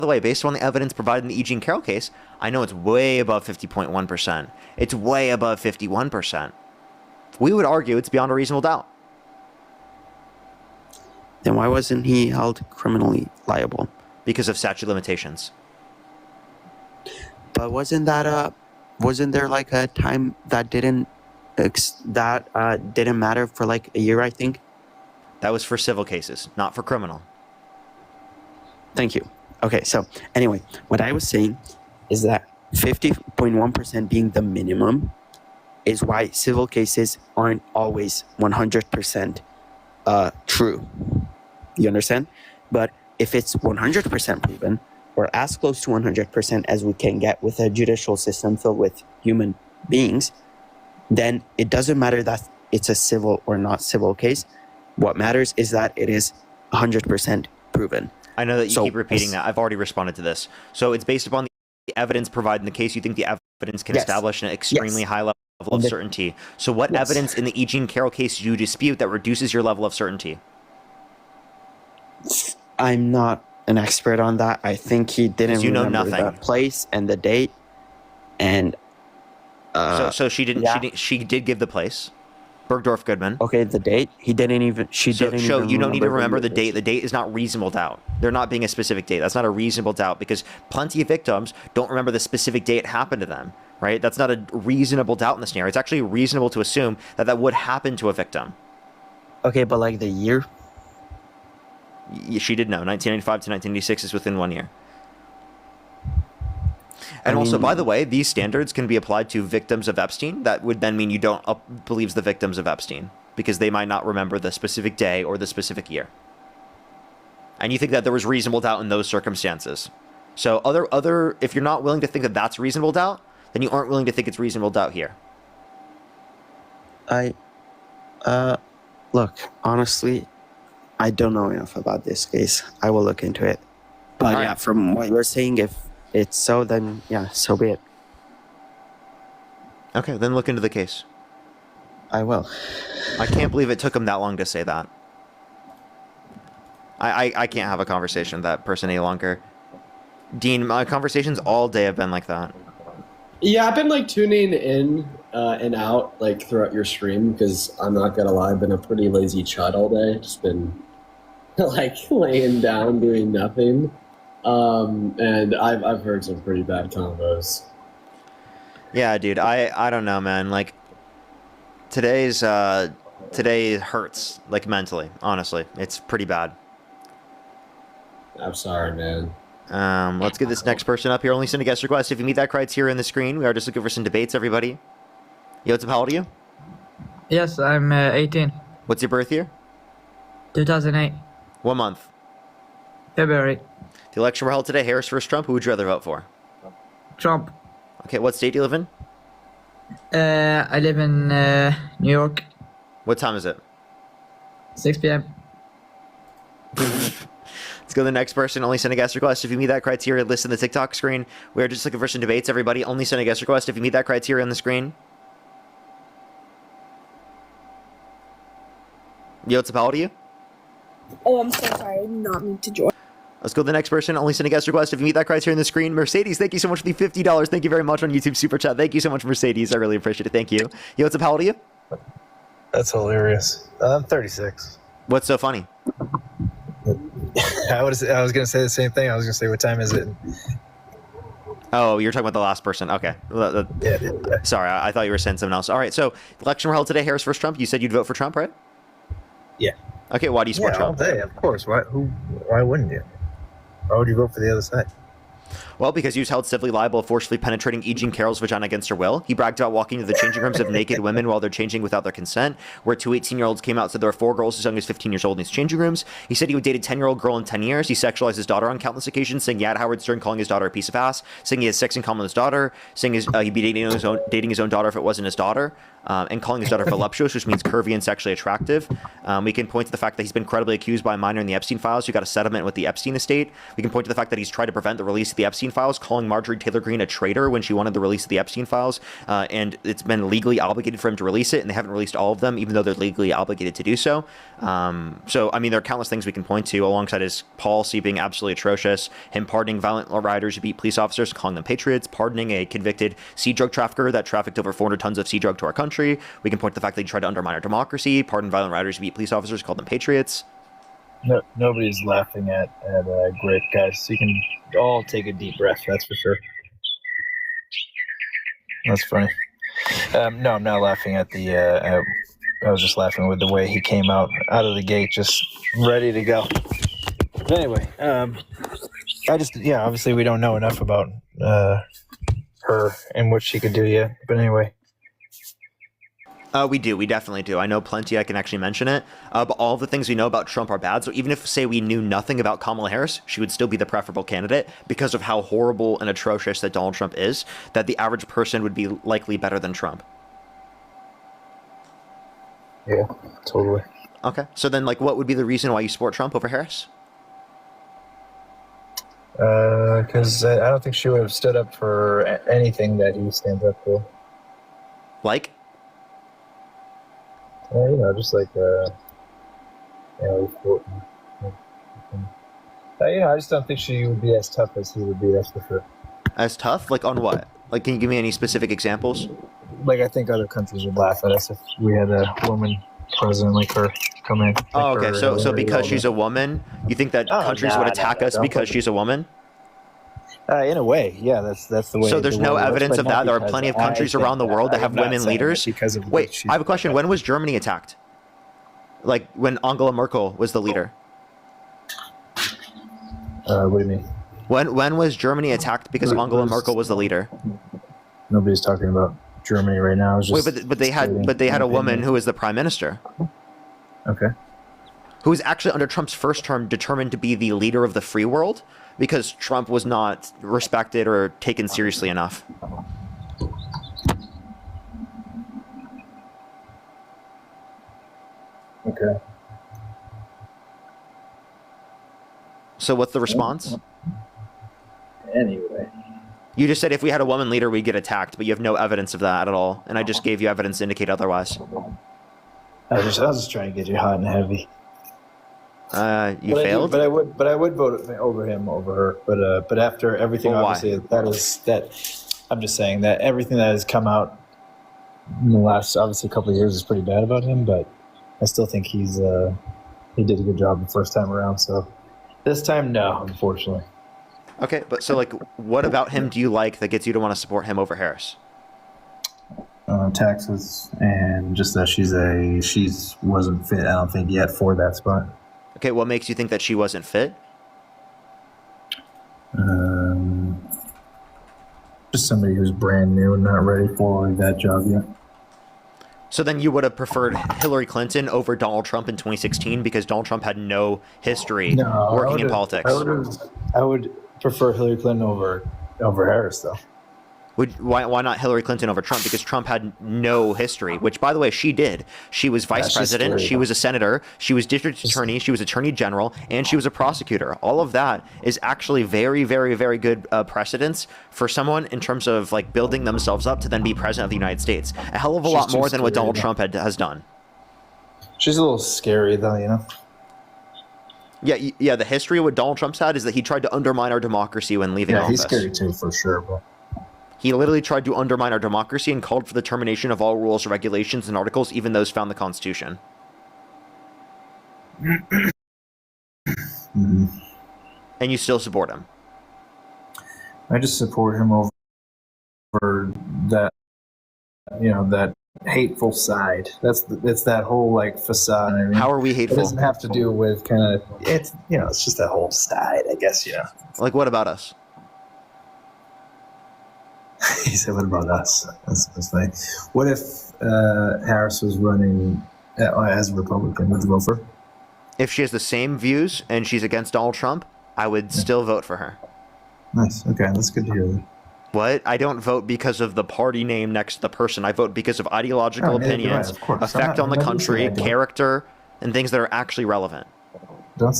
the way, based on the evidence provided in the E. Jean Carroll case, I know it's way above 50.1%. It's way above 51%. We would argue it's beyond a reasonable doubt. Then why wasn't he held criminally liable? Because of statute limitations. But wasn't there like a time that didn't matter for like a year, I think? That was for civil cases, not for criminal. Thank you. Okay, so anyway, what I was saying is that 50.1% being the minimum is why civil cases aren't always 100% true. You understand? But if it's 100% proven, or as close to 100% as we can get with a judicial system filled with human beings, then it doesn't matter that it's a civil or not civil case. What matters is that it is 100% proven. I know that you keep repeating that. I've already responded to this. So it's based upon the evidence provided in the case. You think the evidence can establish an extremely high level of certainty. So what evidence in the E. Jean Carroll case do you dispute that reduces your level of certainty? I'm not an expert on that. I think he didn't remember the place and the date. And so she didn't. Yeah. She did give the place. Bergdorf Goodman. Okay, the date. He didn't even. She didn't. So you don't need to remember the date. The date is not reasonable doubt. They're not being a specific date. That's not a reasonable doubt because plenty of victims don't remember the specific date it happened to them. Right? That's not a reasonable doubt in the scenario. It's actually reasonable to assume that that would happen to a victim. Okay, but like the year. She did know. 1995 to 1986 is within 1 year. And also, by the way, these standards can be applied to victims of Epstein. That would then mean you don't believe the victims of Epstein because they might not remember the specific day or the specific year. And you think that there was reasonable doubt in those circumstances. So if you're not willing to think that that's reasonable doubt, then you aren't willing to think it's reasonable doubt here. Look, honestly, I don't know enough about this case. I will look into it. But yeah, from what you're saying, if it's so, then yeah, so be it. Okay, then look into the case. I will. I can't believe it took him that long to say that. I can't have a conversation with that person any longer. Dean, my conversations all day have been like that. Yeah, I've been like tuning in and out like throughout your stream because I'm not gonna lie, I've been a pretty lazy chud all day. Just been like laying down doing nothing. And I've heard some pretty bad combos. Yeah, dude, I don't know, man. Like today hurts like mentally, honestly. It's pretty bad. I'm sorry, man. Let's get this next person up here. Only send a guest request if you meet that criteria in the screen. We are just looking for some debates, everybody. Yo, what's up? How old are you? Yes, I'm 18. What's your birth year? 2008. What month? February. The election were held today. Harris versus Trump. Who would you rather vote for? Trump. Okay, what state do you live in? I live in New York. What time is it? 6 p.m. Let's go to the next person. Only send a guest request if you meet that criteria. List in the TikTok screen. We are just looking for some debates, everybody. Only send a guest request if you meet that criteria on the screen. Yo, what's up? How old are you? Oh, I'm so sorry. I did not mean to join. Let's go to the next person. Only send a guest request if you meet that criteria on the screen. Mercedes, thank you so much for the $50. Thank you very much on YouTube Super Chat. Thank you so much, Mercedes. I really appreciate it. Thank you. Yo, what's up? How old are you? That's hilarious. I'm 36. What's so funny? I was going to say the same thing. I was going to say, what time is it? Oh, you're talking about the last person. Okay. Yeah. Sorry, I thought you were saying something else. All right, so election were held today. Harris versus Trump. You said you'd vote for Trump, right? Yeah. Okay, why do you support Trump? All day, of course. Why wouldn't you? Why would you vote for the other side? Well, because he was held civilly liable of forcefully penetrating E. Jean Carroll's vagina against her will. He bragged about walking to the changing rooms of naked women while they're changing without their consent, where two 18-year-olds came out and said there were 4 girls as young as 15 years old in these changing rooms. He said he would date a 10-year-old girl in 10 years. He sexualized his daughter on countless occasions, saying he had Howard Stern calling his daughter a piece of ass, saying he has sex in common with his daughter, saying he'd be dating his own daughter if it wasn't his daughter. and calling his daughter voluptuous, which means curvy and sexually attractive. We can point to the fact that he's been credibly accused by a minor in the Epstein files who got a settlement with the Epstein estate. We can point to the fact that he's tried to prevent the release of the Epstein files, calling Marjorie Taylor Greene a traitor when she wanted the release of the Epstein files, and it's been legally obligated for him to release it, and they haven't released all of them, even though they're legally obligated to do so. So, I mean, there are countless things we can point to alongside his policy being absolutely atrocious, him pardoning violent riders who beat police officers, calling them patriots, pardoning a convicted seed drug trafficker that trafficked over 400 tons of seed drug to our country. We can point to the fact that he tried to undermine our democracy, pardon violent riders who beat police officers, called them patriots. No, nobody's laughing at Grape, guys. You can all take a deep breath, that's for sure. That's funny. No, I'm not laughing at the... I was just laughing with the way he came out of the gate, just ready to go. But anyway, obviously we don't know enough about her and what she could do yet. But anyway. We do. We definitely do. I know plenty. I can actually mention it. But all the things we know about Trump are bad. So even if, say, we knew nothing about Kamala Harris, she would still be the preferable candidate because of how horrible and atrocious that Donald Trump is, that the average person would be likely better than Trump. Yeah, totally. Okay. So then, like, what would be the reason why you support Trump over Harris? Because I don't think she would have stood up for anything that he stands up for. Like? Just like, I just don't think she would be as tough as he would be, that's for sure. As tough? Like, on what? Like, can you give me any specific examples? Like, I think other countries would laugh at us if we had a woman president like her come in. Oh, okay. So because she's a woman, you think that countries would attack us because she's a woman? In a way, yeah, that's the way. So there's no evidence of that. There are plenty of countries around the world that have women leaders. Wait, I have a question. When was Germany attacked? Like when Angela Merkel was the leader? What do you mean? When was Germany attacked because Angela Merkel was the leader? Nobody's talking about Germany right now. Wait, but they had a woman who was the prime minister. Okay. Who was actually under Trump's first term determined to be the leader of the free world because Trump was not respected or taken seriously enough. Okay. So what's the response? Anyway. You just said if we had a woman leader, we'd get attacked, but you have no evidence of that at all. And I just gave you evidence to indicate otherwise. I was just trying to get you hot and heavy. You failed? I would vote over him over her. But after everything, well, obviously, I'm just saying that everything that has come out in the last, obviously, couple of years is pretty bad about him. But I still think he did a good job the first time around. So this time, no, unfortunately. Okay, but so like, what about him do you like that gets you to want to support him over Harris? Taxes and just that she wasn't fit. I don't think yet for that spot. Okay, what makes you think that she wasn't fit? Just somebody who's brand new and not ready for that job yet. So then you would have preferred Hillary Clinton over Donald Trump in 2016 because Donald Trump had no history working in politics. I would prefer Hillary Clinton over Harris, though. Why not Hillary Clinton over Trump? Because Trump had no history, which, by the way, she did. She was vice president. She was a senator. She was district attorney. She was attorney general, and she was a prosecutor. All of that is actually very, very, very good precedence for someone in terms of like building themselves up to then be president of the United States. A hell of a lot more than what Donald Trump has done. She's a little scary, though, you know? Yeah. The history of what Donald Trump's had is that he tried to undermine our democracy when leaving office. Yeah, he's scary too, for sure. But he literally tried to undermine our democracy and called for the termination of all rules, regulations, and articles, even those found in the Constitution. Mm-hmm. And you still support him? I just support him over that, that hateful side. It's that whole like facade. I mean, how are we hateful? It doesn't have to do with kind of it's just that whole side, I guess. Like what about us? He said, "What about us?" That's nice. What if Harris was running as a Republican? Would you vote for her? If she has the same views and she's against Donald Trump, I would still vote for her. Nice. Okay, that's good to hear. What? I don't vote because of the party name next to the person. I vote because of ideological Oh, yeah, you're right, opinions, of course. I'm effect not- on the nobody's saying country, I don't. character, and things that are actually relevant. Don't say